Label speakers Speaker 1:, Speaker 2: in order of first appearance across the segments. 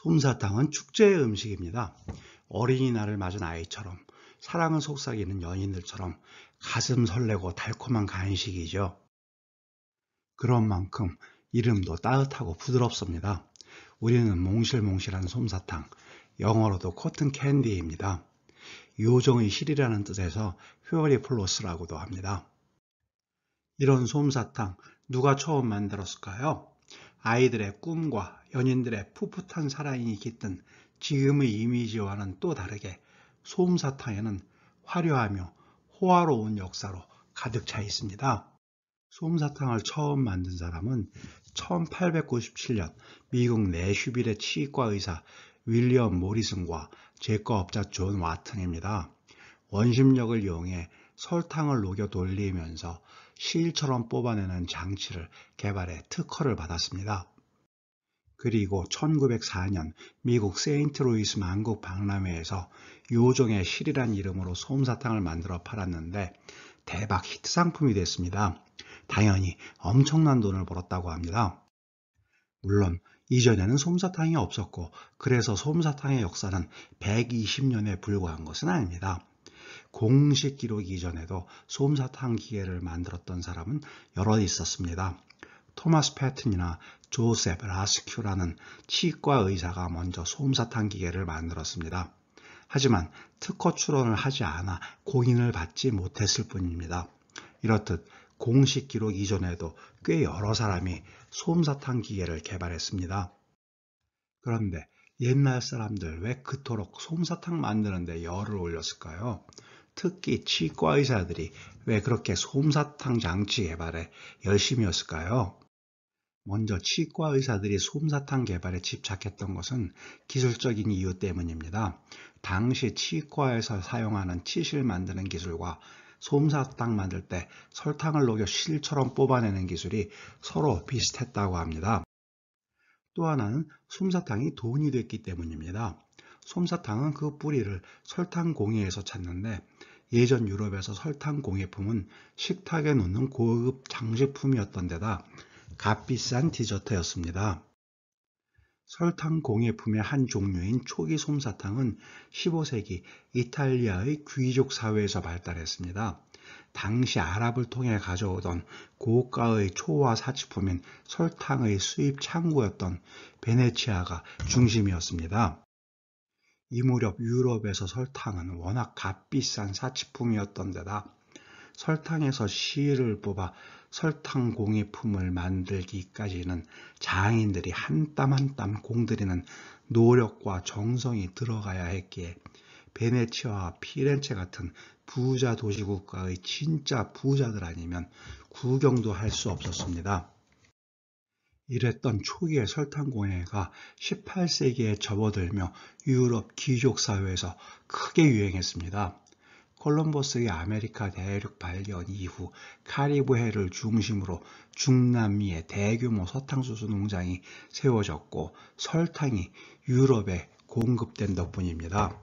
Speaker 1: 솜사탕은 축제의 음식입니다. 어린이날을 맞은 아이처럼, 사랑을 속삭이는 연인들처럼 가슴 설레고 달콤한 간식이죠. 그런 만큼 이름도 따뜻하고 부드럽습니다. 우리는 몽실몽실한 솜사탕, 영어로도 코튼 캔디입니다. 요정의 실이라는 뜻에서 퓨어리 플로스라고도 합니다. 이런 솜사탕 누가 처음 만들었을까요? 아이들의 꿈과 연인들의 풋풋한 사랑이 깃든 지금의 이미지와는 또 다르게 솜사탕에는 화려하며 호화로운 역사로 가득 차 있습니다. 솜사탕을 처음 만든 사람은 1897년 미국 내슈빌의 치과 의사 윌리엄 모리슨과 제과업자 존 와튼입니다. 원심력을 이용해 설탕을 녹여 돌리면서 실처럼 뽑아내는 장치를 개발해 특허를 받았습니다. 그리고 1904년 미국 세인트루이스 만국 박람회에서 요정의 실이란 이름으로 솜사탕을 만들어 팔았는데 대박 히트 상품이 됐습니다. 당연히 엄청난 돈을 벌었다고 합니다. 물론 이전에는 솜사탕이 없었고 그래서 솜사탕의 역사는 120년에 불과한 것은 아닙니다. 공식 기록 이전에도 솜사탕 기계를 만들었던 사람은 여러 있었습니다. 토마스 패튼이나 조셉 라스큐라는 치과 의사가 먼저 솜사탕 기계를 만들었습니다. 하지만 특허 출원을 하지 않아 공인을 받지 못했을 뿐입니다. 이렇듯 공식 기록 이전에도 꽤 여러 사람이 솜사탕 기계를 개발했습니다. 그런데 옛날 사람들 왜 그토록 솜사탕 만드는데 열을 올렸을까요? 특히 치과 의사들이 왜 그렇게 솜사탕 장치 개발에 열심이었을까요? 먼저 치과 의사들이 솜사탕 개발에 집착했던 것은 기술적인 이유 때문입니다. 당시 치과에서 사용하는 치실 만드는 기술과 솜사탕 만들 때 설탕을 녹여 실처럼 뽑아내는 기술이 서로 비슷했다고 합니다. 또 하나는 솜사탕이 돈이 됐기 때문입니다. 솜사탕은 그 뿌리를 설탕 공예에서 찾는데 예전 유럽에서 설탕 공예품은 식탁에 놓는 고급 장식품이었던 데다 값비싼 디저트였습니다. 설탕 공예품의 한 종류인 초기 솜사탕은 15세기 이탈리아의 귀족 사회에서 발달했습니다. 당시 아랍을 통해 가져오던 고가의 초화 사치품인 설탕의 수입 창구였던 베네치아가 중심이었습니다. 이 무렵 유럽에서 설탕은 워낙 값비싼 사치품이었던 데다 설탕에서 실을 뽑아 설탕 공예품을 만들기까지는 장인들이 한 땀 한 땀 공들이는 노력과 정성이 들어가야 했기에 베네치아와 피렌체 같은 부자 도시국가의 진짜 부자들 아니면 구경도 할 수 없었습니다. 이랬던 초기의 설탕 공예가 18세기에 접어들며 유럽 귀족 사회에서 크게 유행했습니다. 콜럼버스의 아메리카 대륙 발견 이후 카리브해를 중심으로 중남미에 대규모 사탕수수 농장이 세워졌고 설탕이 유럽에 공급된 덕분입니다.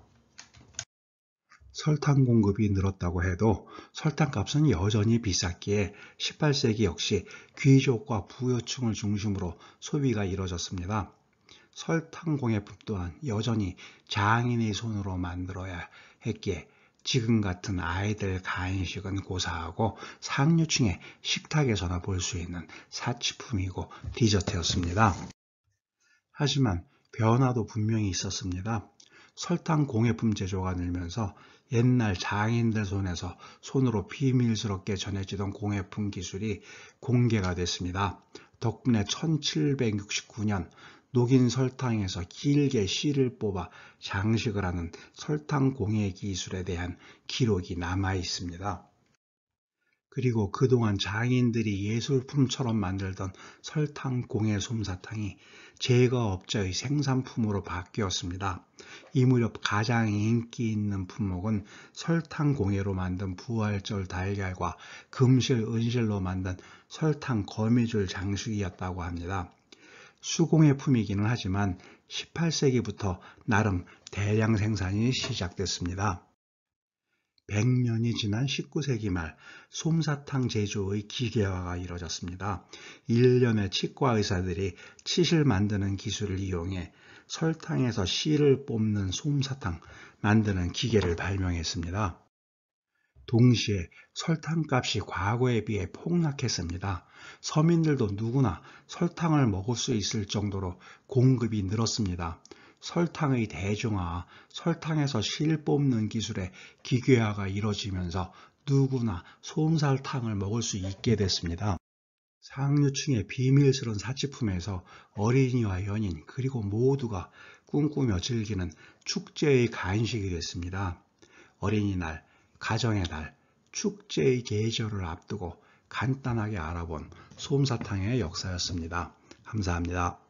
Speaker 1: 설탕 공급이 늘었다고 해도 설탕값은 여전히 비쌌기에 18세기 역시 귀족과 부유층을 중심으로 소비가 이뤄졌습니다. 설탕 공예품 또한 여전히 장인의 손으로 만들어야 했기에 지금 같은 아이들 간식은 고사하고 상류층의 식탁에서나 볼 수 있는 사치품이고 디저트였습니다. 하지만 변화도 분명히 있었습니다. 설탕 공예품 제조가 늘면서 옛날 장인들 손으로 비밀스럽게 전해지던 공예품 기술이 공개가 됐습니다. 덕분에 1769년 녹인 설탕에서 길게 씨를 뽑아 장식을 하는 설탕 공예 기술에 대한 기록이 남아 있습니다. 그리고 그동안 장인들이 예술품처럼 만들던 설탕 공예 솜사탕이 제과업자의 생산품으로 바뀌었습니다. 이 무렵 가장 인기 있는 품목은 설탕 공예로 만든 부활절 달걀과 금실, 은실로 만든 설탕 거미줄 장식이었다고 합니다. 수공예품이기는 하지만 18세기부터 나름 대량 생산이 시작됐습니다. 100년이 지난 19세기 말 솜사탕 제조의 기계화가 이뤄졌습니다. 일련의 치과 의사들이 칫을 만드는 기술을 이용해 설탕에서 씨를 뽑는 솜사탕 만드는 기계를 발명했습니다. 동시에 설탕값이 과거에 비해 폭락했습니다. 서민들도 누구나 설탕을 먹을 수 있을 정도로 공급이 늘었습니다. 설탕의 대중화, 설탕에서 실 뽑는 기술의 기계화가 이뤄지면서 누구나 솜사탕을 먹을 수 있게 됐습니다. 상류층의 비밀스러운 사치품에서 어린이와 연인 그리고 모두가 꿈꾸며 즐기는 축제의 간식이 됐습니다. 어린이날, 가정의 달, 축제의 계절을 앞두고 간단하게 알아본 솜사탕의 역사였습니다. 감사합니다.